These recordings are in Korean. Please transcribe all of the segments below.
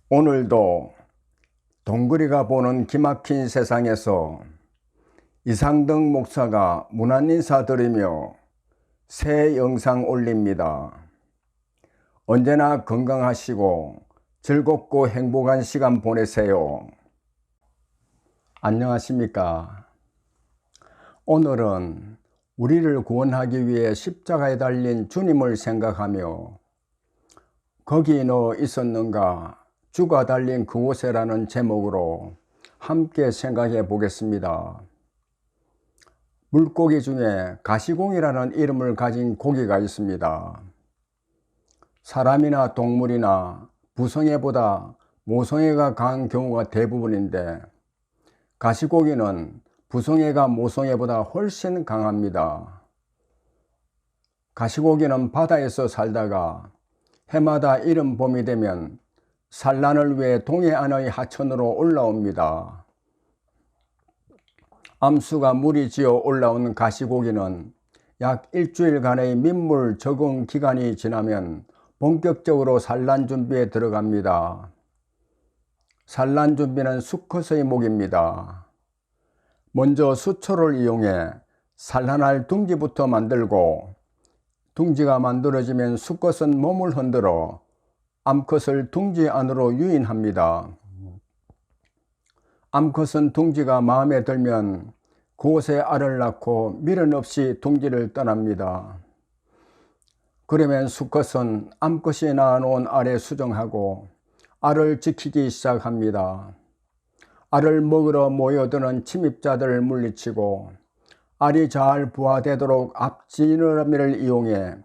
오늘도 동그리가 보는 기막힌 세상에서 이상덕 목사가 문안 인사드리며 새 영상 올립니다. 언제나 건강하시고 즐겁고 행복한 시간 보내세요. 안녕하십니까? 오늘은 우리를 구원하기 위해 십자가에 달린 주님을 생각하며 거기 너 있었는가? 주가 달린 그곳에라는 제목으로 함께 생각해 보겠습니다. 물고기 중에 가시공이라는 이름을 가진 고기가 있습니다. 사람이나 동물이나 부성애보다 모성애가 강한 경우가 대부분인데 가시고기는 부성애가 모성애보다 훨씬 강합니다. 가시고기는 바다에서 살다가 해마다 이른 봄이 되면 산란을 위해 동해안의 하천으로 올라옵니다. 암수가 물이 지어 올라온 가시고기는 약 일주일간의 민물 적응 기간이 지나면 본격적으로 산란 준비에 들어갑니다. 산란 준비는 수컷의 목입니다. 먼저 수초를 이용해 산란할 둥지부터 만들고 둥지가 만들어지면 수컷은 몸을 흔들어 암컷을 둥지 안으로 유인합니다. 암컷은 둥지가 마음에 들면 그곳에 알을 낳고 미련 없이 둥지를 떠납니다. 그러면 수컷은 암컷이 낳아놓은 알에 수정하고 알을 지키기 시작합니다. 알을 먹으러 모여드는 침입자들을 물리치고 알이 잘 부화되도록 앞지느러미를 이용해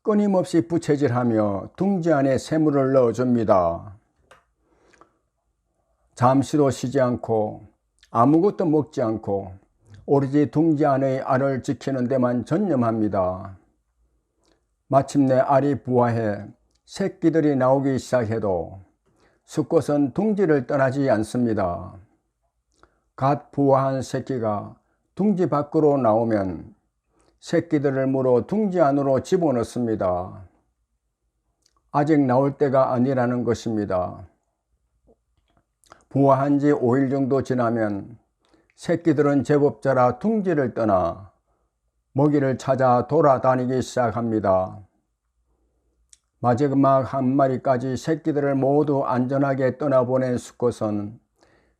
끊임없이 부채질하며 둥지 안에 새물을 넣어줍니다. 잠시도 쉬지 않고 아무것도 먹지 않고 오로지 둥지 안의 알을 지키는 데만 전념합니다. 마침내 알이 부화해 새끼들이 나오기 시작해도 수컷은 둥지를 떠나지 않습니다. 갓 부화한 새끼가 둥지 밖으로 나오면 새끼들을 물어 둥지 안으로 집어넣습니다. 아직 나올 때가 아니라는 것입니다. 부화한 지 5일 정도 지나면 새끼들은 제법 자라 둥지를 떠나 먹이를 찾아 돌아다니기 시작합니다. 마지막 한 마리까지 새끼들을 모두 안전하게 떠나보낸 수컷은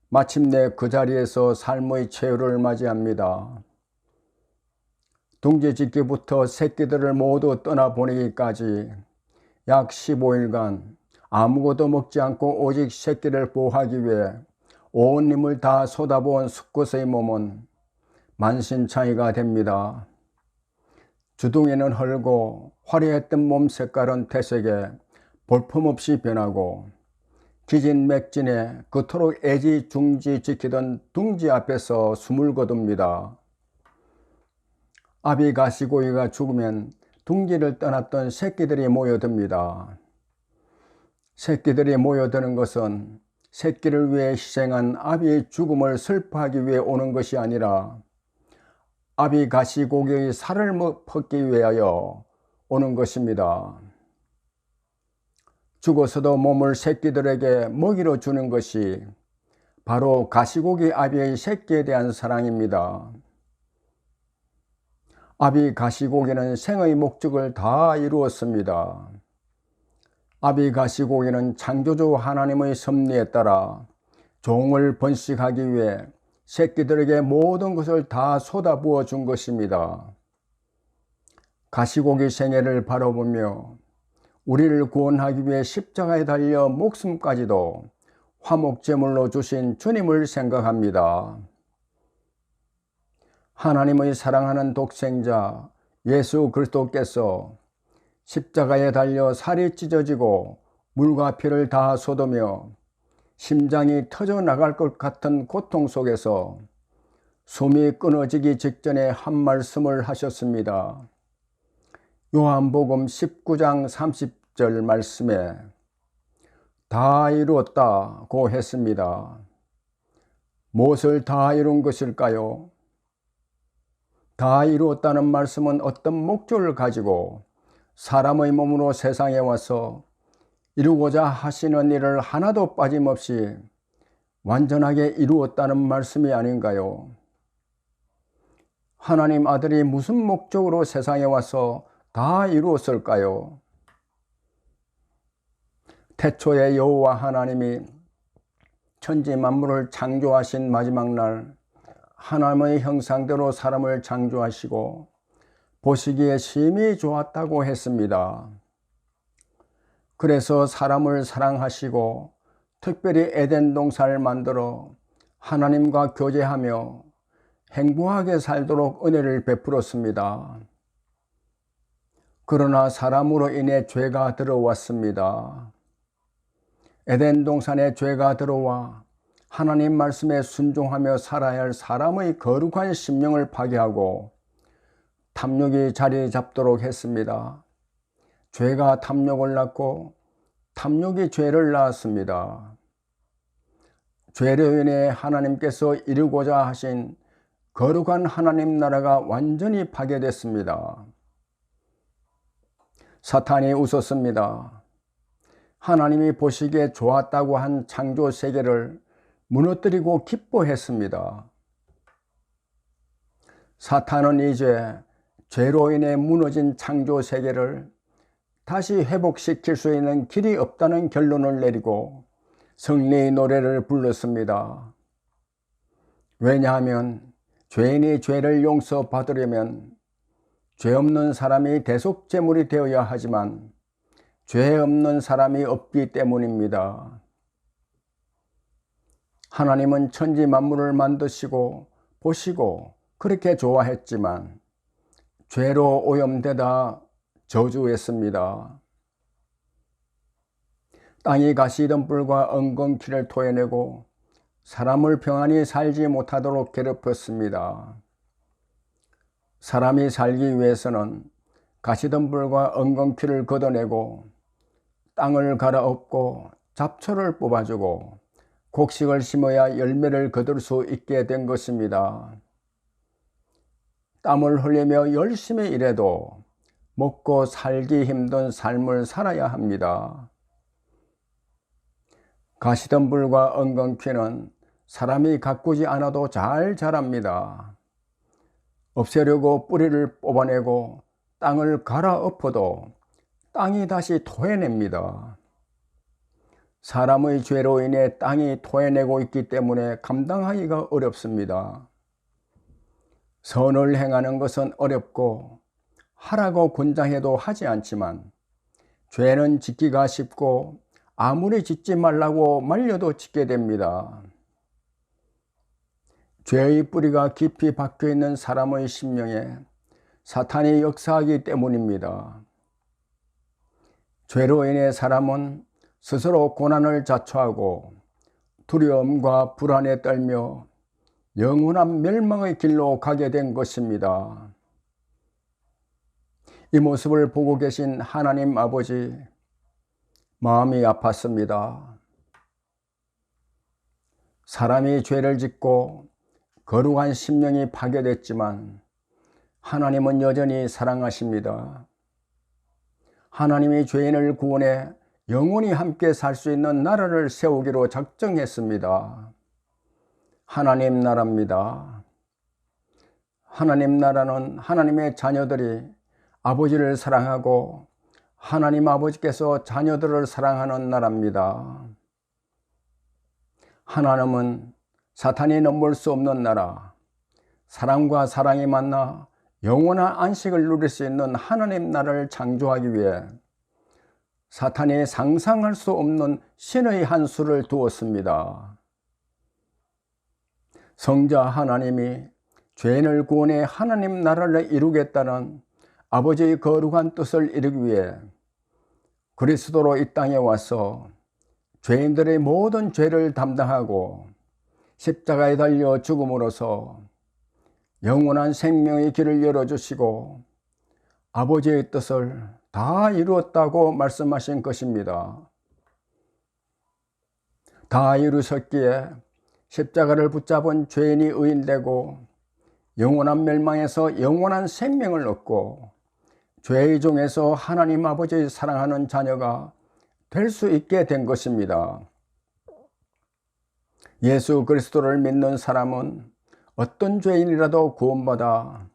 마침내 그 자리에서 삶의 최후를 맞이합니다. 둥지 짓기부터 새끼들을 모두 떠나보내기까지 약 15일간 아무것도 먹지 않고 오직 새끼를 보호하기 위해 온 힘을 다 쏟아부은 수컷의 몸은 만신창이가 됩니다. 주둥이는 헐고 화려했던 몸 색깔은 태색에 볼품없이 변하고 기진 맥진에 그토록 애지중지 지키던 둥지 앞에서 숨을 거둡니다. 아비 가시고기가 죽으면 둥지를 떠났던 새끼들이 모여듭니다. 새끼들이 모여드는 것은 새끼를 위해 희생한 아비의 죽음을 슬퍼하기 위해 오는 것이 아니라 아비 가시고기의 살을 퍼기 위하여 오는 것입니다. 죽어서도 몸을 새끼들에게 먹이로 주는 것이 바로 가시고기 아비의 새끼에 대한 사랑입니다. 아비 가시고기는 생의 목적을 다 이루었습니다. 아비 가시고기는 창조주 하나님의 섭리에 따라 종을 번식하기 위해 새끼들에게 모든 것을 다 쏟아부어 준 것입니다. 가시고기 생애를 바라보며 우리를 구원하기 위해 십자가에 달려 목숨까지도 화목제물로 주신 주님을 생각합니다. 하나님의 사랑하는 독생자 예수 그리스도께서 십자가에 달려 살이 찢어지고 물과 피를 다 쏟으며 심장이 터져 나갈 것 같은 고통 속에서 숨이 끊어지기 직전에 한 말씀을 하셨습니다. 요한복음 19장 30절 말씀에 다 이루었다고 했습니다. 무엇을 다 이룬 것일까요? 다 이루었다는 말씀은 어떤 목적을 가지고 사람의 몸으로 세상에 와서 이루고자 하시는 일을 하나도 빠짐없이 완전하게 이루었다는 말씀이 아닌가요? 하나님 아들이 무슨 목적으로 세상에 와서 다 이루었을까요? 태초에 여호와 하나님이 천지 만물을 창조하신 마지막 날 하나님의 형상대로 사람을 창조하시고 보시기에 심히 좋았다고 했습니다. 그래서 사람을 사랑하시고 특별히 에덴 동산을 만들어 하나님과 교제하며 행복하게 살도록 은혜를 베풀었습니다. 그러나 사람으로 인해 죄가 들어왔습니다. 에덴 동산에 죄가 들어와 하나님 말씀에 순종하며 살아야 할 사람의 거룩한 심령을 파괴하고 탐욕이 자리 잡도록 했습니다. 죄가 탐욕을 낳고 탐욕이 죄를 낳았습니다. 죄로 인해 하나님께서 이루고자 하신 거룩한 하나님 나라가 완전히 파괴됐습니다. 사탄이 웃었습니다. 하나님이 보시기에 좋았다고 한 창조 세계를 무너뜨리고 기뻐했습니다. 사탄은 이제 죄로 인해 무너진 창조 세계를 다시 회복시킬 수 있는 길이 없다는 결론을 내리고 승리의 노래를 불렀습니다. 왜냐하면 죄인이 죄를 용서받으려면 죄 없는 사람이 대속제물이 되어야 하지만 죄 없는 사람이 없기 때문입니다. 하나님은 천지 만물을 만드시고 보시고 그렇게 좋아했지만 죄로 오염되다 저주했습니다. 땅이 가시덤불과 엉겅퀴를 토해내고 사람을 평안히 살지 못하도록 괴롭혔습니다. 사람이 살기 위해서는 가시덤불과 엉겅퀴를 걷어내고 땅을 갈아엎고 잡초를 뽑아주고 곡식을 심어야 열매를 거둘 수 있게 된 것입니다. 땀을 흘리며 열심히 일해도 먹고 살기 힘든 삶을 살아야 합니다. 가시덤불과 엉겅퀴는 사람이 가꾸지 않아도 잘 자랍니다. 없애려고 뿌리를 뽑아내고 땅을 갈아엎어도 땅이 다시 토해냅니다. 사람의 죄로 인해 땅이 토해내고 있기 때문에 감당하기가 어렵습니다. 선을 행하는 것은 어렵고 하라고 권장해도 하지 않지만 죄는 짓기가 쉽고 아무리 짓지 말라고 말려도 짓게 됩니다. 죄의 뿌리가 깊이 박혀 있는 사람의 심령에 사탄이 역사하기 때문입니다. 죄로 인해 사람은 스스로 고난을 자초하고 두려움과 불안에 떨며 영원한 멸망의 길로 가게 된 것입니다. 이 모습을 보고 계신 하나님 아버지, 마음이 아팠습니다. 사람이 죄를 짓고 거룩한 심령이 파괴됐지만 하나님은 여전히 사랑하십니다. 하나님이 죄인을 구원해 영원히 함께 살 수 있는 나라를 세우기로 작정했습니다. 하나님 나라입니다. 하나님 나라는 하나님의 자녀들이 아버지를 사랑하고 하나님 아버지께서 자녀들을 사랑하는 나라입니다. 하나님은 사탄이 넘볼 수 없는 나라, 사랑과 사랑이 만나 영원한 안식을 누릴 수 있는 하나님 나라를 창조하기 위해 사탄이 상상할 수 없는 신의 한 수를 두었습니다. 성자 하나님이 죄인을 구원해 하나님 나라를 이루겠다는 아버지의 거룩한 뜻을 이루기 위해 그리스도로 이 땅에 와서 죄인들의 모든 죄를 담당하고 십자가에 달려 죽음으로써 영원한 생명의 길을 열어주시고 아버지의 뜻을 다 이루었다고 말씀하신 것입니다. 다 이루셨기에 십자가를 붙잡은 죄인이 의인되고 영원한 멸망에서 영원한 생명을 얻고 죄의 종에서 하나님 아버지의 사랑하는 자녀가 될 수 있게 된 것입니다. 예수 그리스도를 믿는 사람은 어떤 죄인이라도 구원받아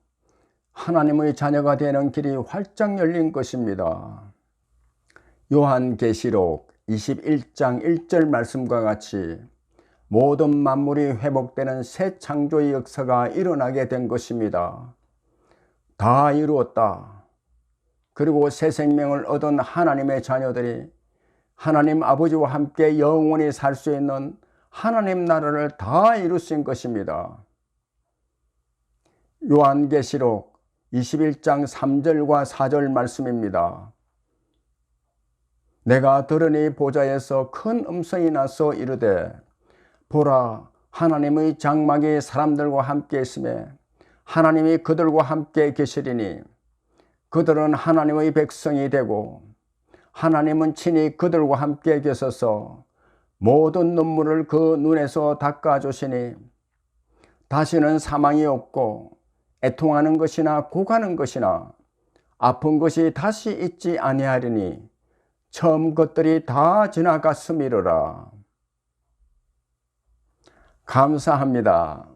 하나님의 자녀가 되는 길이 활짝 열린 것입니다. 요한계시록 21장 1절 말씀과 같이 모든 만물이 회복되는 새 창조의 역사가 일어나게 된 것입니다. 다 이루었다. 그리고 새 생명을 얻은 하나님의 자녀들이 하나님 아버지와 함께 영원히 살 수 있는 하나님 나라를 다 이루신 것입니다. 요한계시록 21장 3절과 4절 말씀입니다. 내가 들으니 보좌에서 큰 음성이 나서 이르되 보라, 하나님의 장막이 사람들과 함께 있음에 하나님이 그들과 함께 계시리니 그들은 하나님의 백성이 되고 하나님은 친히 그들과 함께 계셔서 모든 눈물을 그 눈에서 닦아주시니 다시는 사망이 없고 애통하는 것이나 고가는 것이나 아픈 것이 다시 있지 아니하리니 처음 것들이 다 지나갔음이로라. 감사합니다.